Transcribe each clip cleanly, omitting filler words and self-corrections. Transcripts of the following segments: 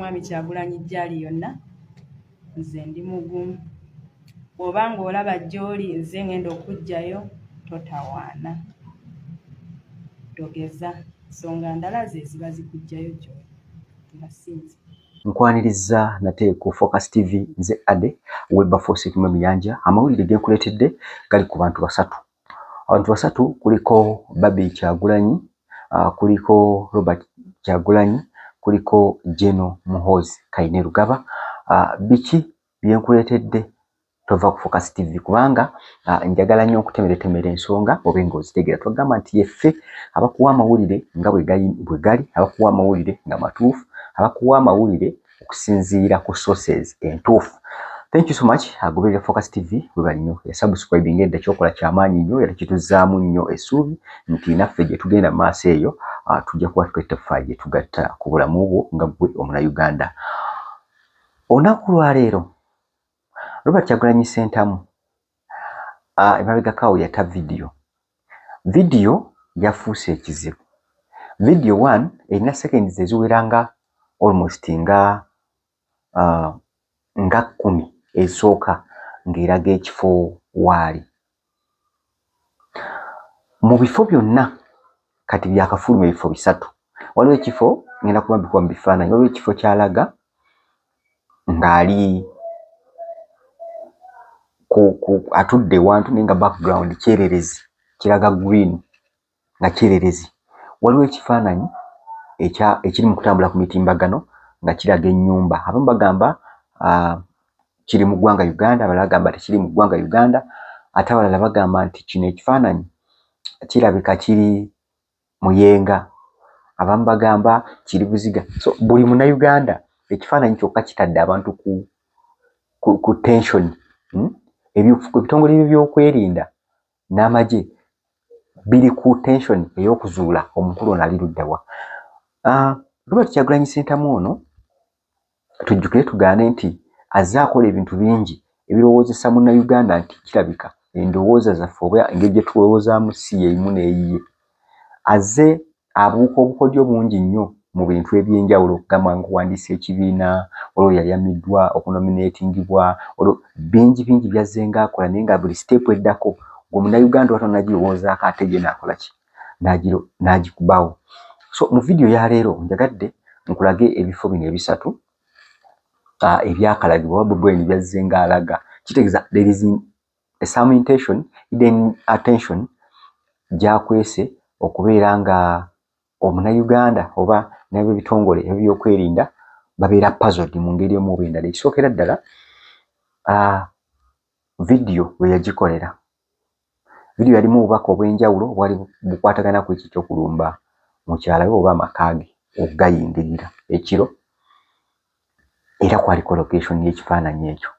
Mwami Kyagulanyi gyali yonna nze ndi mugumu. Bw'obanga olaba gy'oli nze ngenda okuggyayo totawaana. Togeza nsonga ndala ze ziba zikuggyayo gy'oli. Ngasinze. Nkwaniriza nate ku Focus TV nze Ade Wilberforce Kimemyanja. Amawulire genkuletedde gali ku bantu basatu. Abantu basatu kuliko Baby Kyagulanyi, kuliko Robert Kyagulanyi, kuliko Jeno Muhoozi Kainerugaba. Biki byenkuletedde tova ku Focus TV kubanga njagala nnyo okutemeretemera ensonga obenga ozitegeera. Twagamba nti yeffe abakuwa amawulire nga bwe gali, abakuwa amawulire nga matuufu, abakuwa amawulire okusinziira ku sources entuufu. Thank you so much. Agoberera Focus TV webali nnyo ya subscribing edda kyokola kyamaanyi nnyo era kituzaamu nnyo essuubi nti naffe gye tugenda maaso eyo tujja kuba twettafaayo gye tugatta ku bulamu bwo nga gwe Omunnayuganda. Olunaku lwa leero Robert Kyagulanyi Ssentamu emabegakaawo yatta video yafuuse ekizibu. Video 1 erina seconds eziweranga almost nga 10 ezisooka ng'eraga ekifo waali. Mu bifo byonna kati byakafuluma ebifo bisatu. Waliwo ekifo ngenda kuba mbikuba mu bifaananyi, waliwo ekifo kyalaga ng'ali atudde wantu naye nga background kyererezi, kiraga green nga kyererezi. Waliwo ekifaananyi ekiri mu kutambula ku mitimbagano nga kiraga ennyumba. Abamu bagamba kiri mu ggwanga Uganda, abalala bagamba tekiri mu ggwanga Uganda, ate abalala bagamba nti kino ekifaananyi kirabika kiri Muyenga, abamu bagamba kiri Buziga. So buli Munnayuganda ekifaananyi kyokka kitadde abantu ku tension. Ebitongole by'ebyokwerinda n'amagye biri ku tension ey'okuzuula omukulu ono ali ludda wa. Robert Kyagulanyi Ssentamu ono tujjukire tugaane nti azze akola ebintu bingi ebirowoozesa Munnayuganda nti kirabika endowooza zaffe oba engeri gye tulowoozaamu si y'emu n'eyiye. Azze abuuka obukodyo bungi nnyo mu bintu eby'enjawulo okugamba nkuwandiisa ekibiina, olwo yayamiddwa okunominatingibwa, olwo bingi byazze ng'akola naye nga buli step eddako Omunnayuganda watono nagirowoozaako ate ye n'akola ki? N'agikubawo. So mu video ya leero njagadde nkulage ebifo bino ebisatu ebyakalagibwa Bobi Wine byazze ng'alaga. Kitegeeza there is some intention, hidden attention gy'akwese okubeera nga Omunnayuganda oba n'ebitongole ebyokwerinda babeera puzzled mu ngeri emu oba endala. Ekisookera ddala video we yagikolera. Video yalimu obubaka obw'enjawulo bwali bukwatagana ku ekyo ky'okulumba mukyala we oba amaka ge okugayingirira ekiro, era kwaliko location y'ekifaananyi ekyo.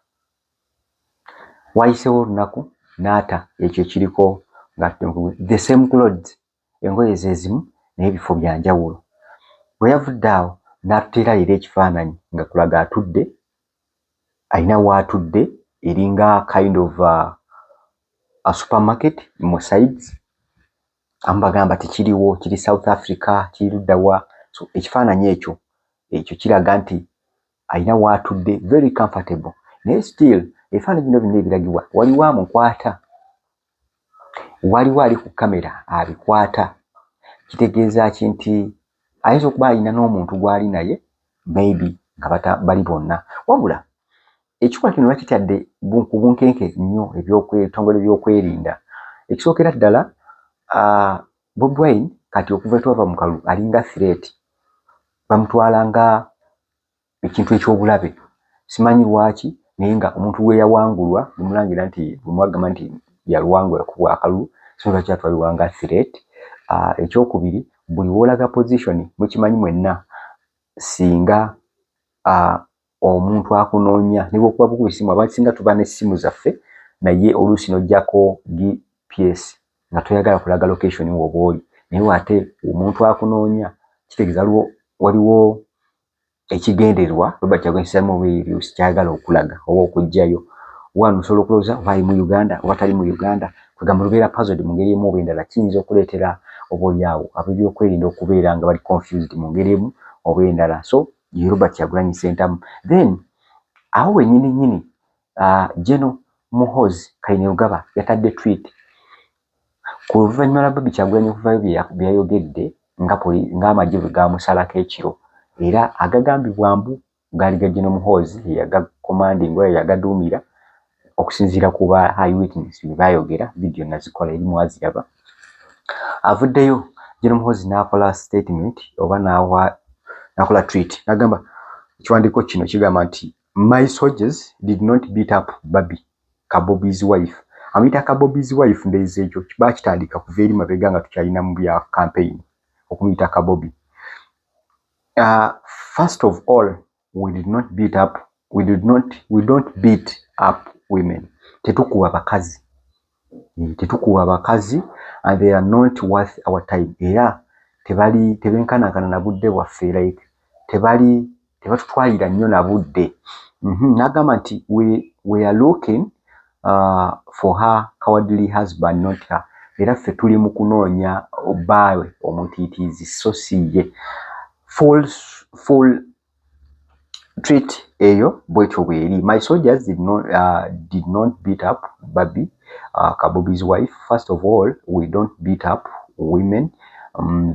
Wayiseewo olunaku n'ata ekyo ekiriko nga the same clothes, engoye ze zimu naye ebifo bya njawulo. Bwe yavudde awo n'atuteera era ekifaananyi nga kulaga atudde, alina w'atudde eringa kind of a supermarket mu sides. Ambagamba tekiriwo, kiri South Africa, kiri ludda wa. So ekifaananyi ekyo kiraga nti alina w'atudde very comfortable. Naye still ebifaananyi bino byonna ebiragibwa waliwo amukwata, waliwo ali ku kamera abikwata. Kitegeeza ki nti ayinza okuba alina n'omuntu gw'ali naye maybe nga bali bonna. Wabula ekikuba kino bakitadde ku bunkenke nnyo ebitongole by'okwerinda. Ekisookera ddala Bobi Wine kati okuva etwava mu kalulu alinga threat. Bamutwala nga ekintu eky'obulabe. Simanyi lwaki naye nga omuntu gwe yawangulwa bumulangira nti bumwagamba nti yaluwangula ku bwakalulu, so lwaki atwalibwa nga threat. Ekyokubiri, buli w'olaga position mukimanyi mwenna singa omuntu akunoonya ne bw'okuba bukuba essimu, abasinga tuba n'essimu zaffe naye oluusi n'oggyako GPS nga toyagala kulaga location w'oba oli, naye ate omuntu akunoonya kitegeeza waliwo ekigendererwa Robert Kyagulanyi Ssentamu Ssentamu kyayagala okulaga oba okuggyayo. Wano osobola okulowooza oba ali mu Uganda oba tali mu Uganda, kwegamba lubeera puzzled mu ngeri emu oba endala. Kiyinza okuleetera oba olyawo ab'ebyokwerinda okubeera nga bali confused mu ngeri emu oba endala. So Robert Kyagulanyi Ssentamu. Then awo wennyini General Muhoozi Kainerugaba yatadde tweet ku luvannyuma lwa Bobby Kyagulanyi okuvayo byayogedde ng'amagye bwe gaamusalako ekiro era agagambibwa mbu gaali ga General Muhoozi yagakomandinga oyo yagaduumira okusinziira ku ba eyewitness bye baayogera, vidiyo nazikola eri mwaziraba. Avuddeyo General Muhoozi n'akola statement oba n'akola tweet n'agamba ekiwandiiko kino kigamba nti my soldiers did not beat up Bobby Kabobby's wife. Amuyita Kabobby's wife ndowooza ekyo baakitandika kuva eri mabega nga tukyalina mu bya campaign okumuyita Kabobby. First of all, we don't beat up women. Tetukuba bakazi and they are not worth our time. Era tebenkanakana na budde bwaffe, like tebatutwalira nnyo na budde. N'agamba nti we are looking for her cowardly husband, not her. Era ffe tuli mu kunoonya obbaawe omutiitiizi so si ye. Full treat eyo bwetyo bweri. My soldiers did not beat up Bobby Kabobby's wife. First of all, we don't beat up women.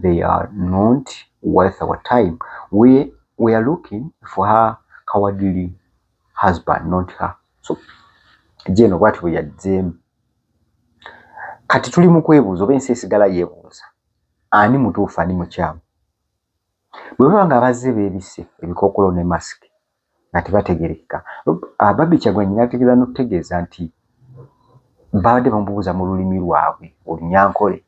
They are not worth our time. We are looking for her cowardly husband, not her. So Jeno bwati bwe yadzeemu. Kati tuli mu kwebuuza oba ensi esigala yeebuuza ani mutuufu ani mukyamu. Bwe baba nga bazze beebisse ebikookolo ne masiki nga tebategerekeka. Bobby Kyagulanyi n'ategeeza n'okutegeeza nti babadde bamubuuza mu lulimi lwabwe Olunyankole.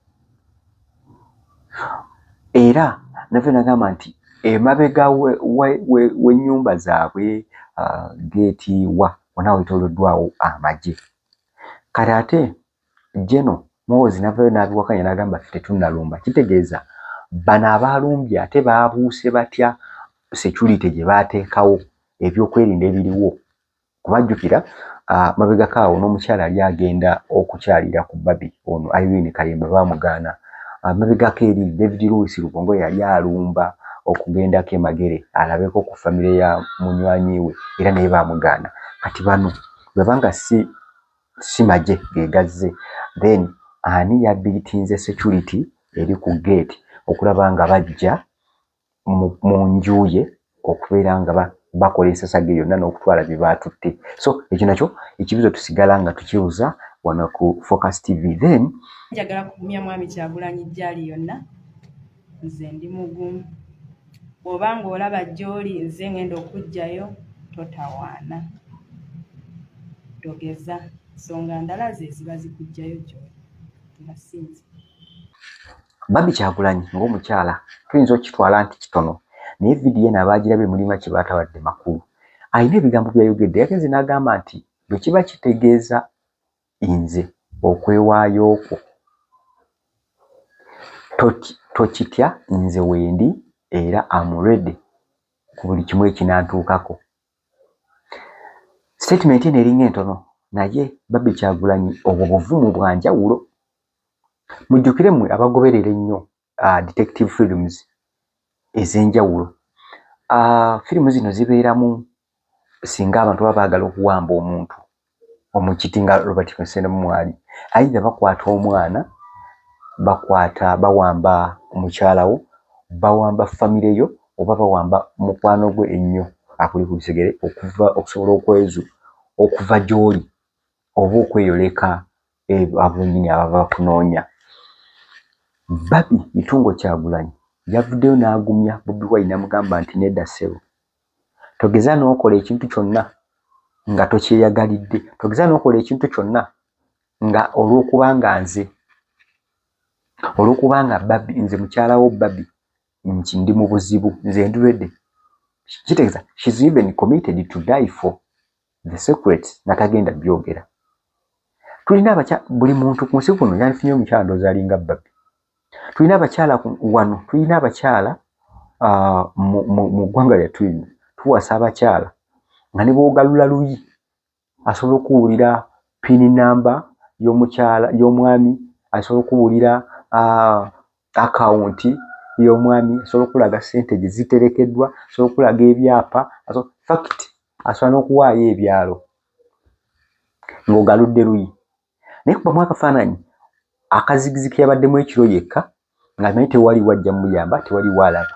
Era navyo nagamba nti emabega w'ennyumba zaabwe geeti wonna wetooloddwawo amagye. Kati ate General Muhoozi navayo n'abiwakanya n'agamba tetunnalumba. Kitegeeza bano abaalumbye ate baabuuse batya security gye baateekawo ebyokwerinda ebiriwo. Kubajjukira mabega kaawo n'omukyala ali agenda okukyalira ku Bobby ono Irene Kayemba baamugaana. Mabega keeri David Lewis Lugongo yali alumba okugendako Magere alabeko ku famire ya munywanyi we era naye baamugaana. Kati bano bwebanga si magye gegazze, then ani yabiitinze security eri ku gate okulaba nga bajja mu nju ye okubeera nga bakola ensasage yonna n'okutwala bye baatutte. So ekyo nakyo ekibuzo tusigala nga tukibuuza wano ku Focus TV. Then njagala kugumya mwami Kyagulanyi gyali yonna, nze ndi mugumu. Bw'oba ng'olaba gy'oli nze ngenda okuggyayo, totawaana. Togeza nsonga ndala ze ziba zikuggyayo gy'oli. Nasinze. Bobby Kyagulanyi ng'omukyala tuyinza okitwala nti kitono, naye vidiyo eno abaagirabye mulimu kye baatawadde makulu. Alina ebigambo by'ayogedde yagenze n'agamba nti bwe kiba kitegeeza nze okwewaayo okwo tokitya, nze wendi era am ready ku buli kimu ekinantuukako. Statement eno eringa entono naye Bobby Kyagulanyi obwo buvumu bwa njawulo. Mujjukire mmwe abagoberera ennyo detective films ez'enjawulo. Firimu zino zibeeramu singa abantu baba baagala okuwamba omuntu omukiti nga Robert Ssentamu mwali. Ayiza bakwata omwana, bawamba omukyala wo, bawamba famire yo, oba bawamba mukwano gwe ennyo akuli ku bisegere okusobola okuva gy'oli oba okweyoleka abonyini abava bakunoonya. Bobby Itungo Kyagulanyi yavuddeyo n'agumya Bobi Wine n'amugamba nti nedda ssebo, togeza n'okola ekintu kyonna nga tokyeyagalidde, togeza n'okola ekintu kyonna nga olw'okubanga Bobby nze mukyala wo Bobby nti ndi mu buzibu, nze ndi ready. Kitegeeza she's even committed to die for the secrets natagenda byogera. Tulina buli muntu ku nsi kuno yanfunye omukyala ndowooza alinga Bobby. Tulina abakyala wano, tulina abakyala mu ggwanga lyatulina tuwasa abakyala nga ne bw'ogalula luyi asobola okuwulira pini namba y'omukyala y'omwami, asobola okuwulira akawunti y'omwami asobola okulaga ssente gye ziterekeddwa, asobola okulaga ebyapa, fact asobola n'okuwaayo ebyalo ng'ogaludde luyi. Naye kubamu akafaananyi akazigizigi yabaddemu ekiro yekka ng'amanyi tewali wajja muyamba, tewali waalaba.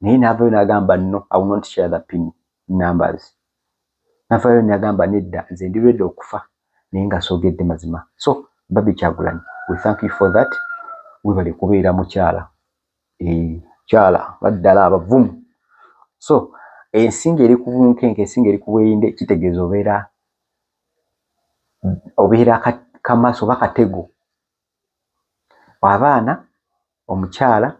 Naye n'avaayo n'agamba no, I will not share the pin numbers. N'avaayo n'agamba nedda, nze ndi ready okufa naye nga soogedde mazima. So Barbie Kyagulanyi, we thank you for that. Webale kubeera mukyala. Kyala baddala abavumu. So ensinga eri ku bunkenke, ensinga eri ku bwerinde, kitegeeza obeera kamaaso oba katego. Abaana omukyala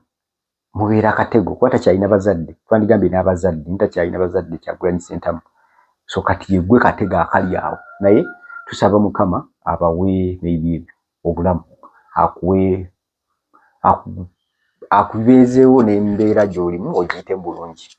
mubeera akatego kuba takyalina bazadde, twandigambye n'abazadde takyalina bazadde Kyagulanyi Ssentamu. So kati yeggwe katego akali awo, naye tusaba Mukama abawe maybe obulamu, akubeezeewo n'embeera gy'olimu ogiyite bulungi.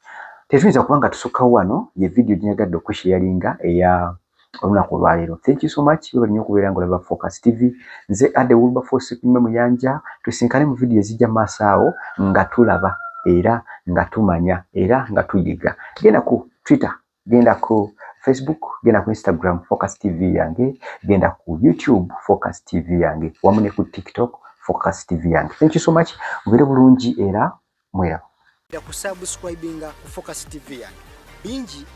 Tetuyinza kuba nga tusukkawo wano, ye video gyenyagadde okusharinga eya olunaku olwaleero. Thank you so much. Webale nnyo okubeera ng'olaba Focus TV. Nze Ade Wilberforce Kunyume Muyanja, tusinkane mu video ezijja maaso awo nga tulaba era nga tumanya era nga tuyiga. Genda ku Twitter, genda ku Facebook, genda ku Instagram Focus TV yange, genda ku YouTube Focus TV yange, wamu ne ku TikTok Focus TV yange. Thank you so much. Mubeere bulungi era mwera. Ku subscribinga ku Focus TV yange. Bingi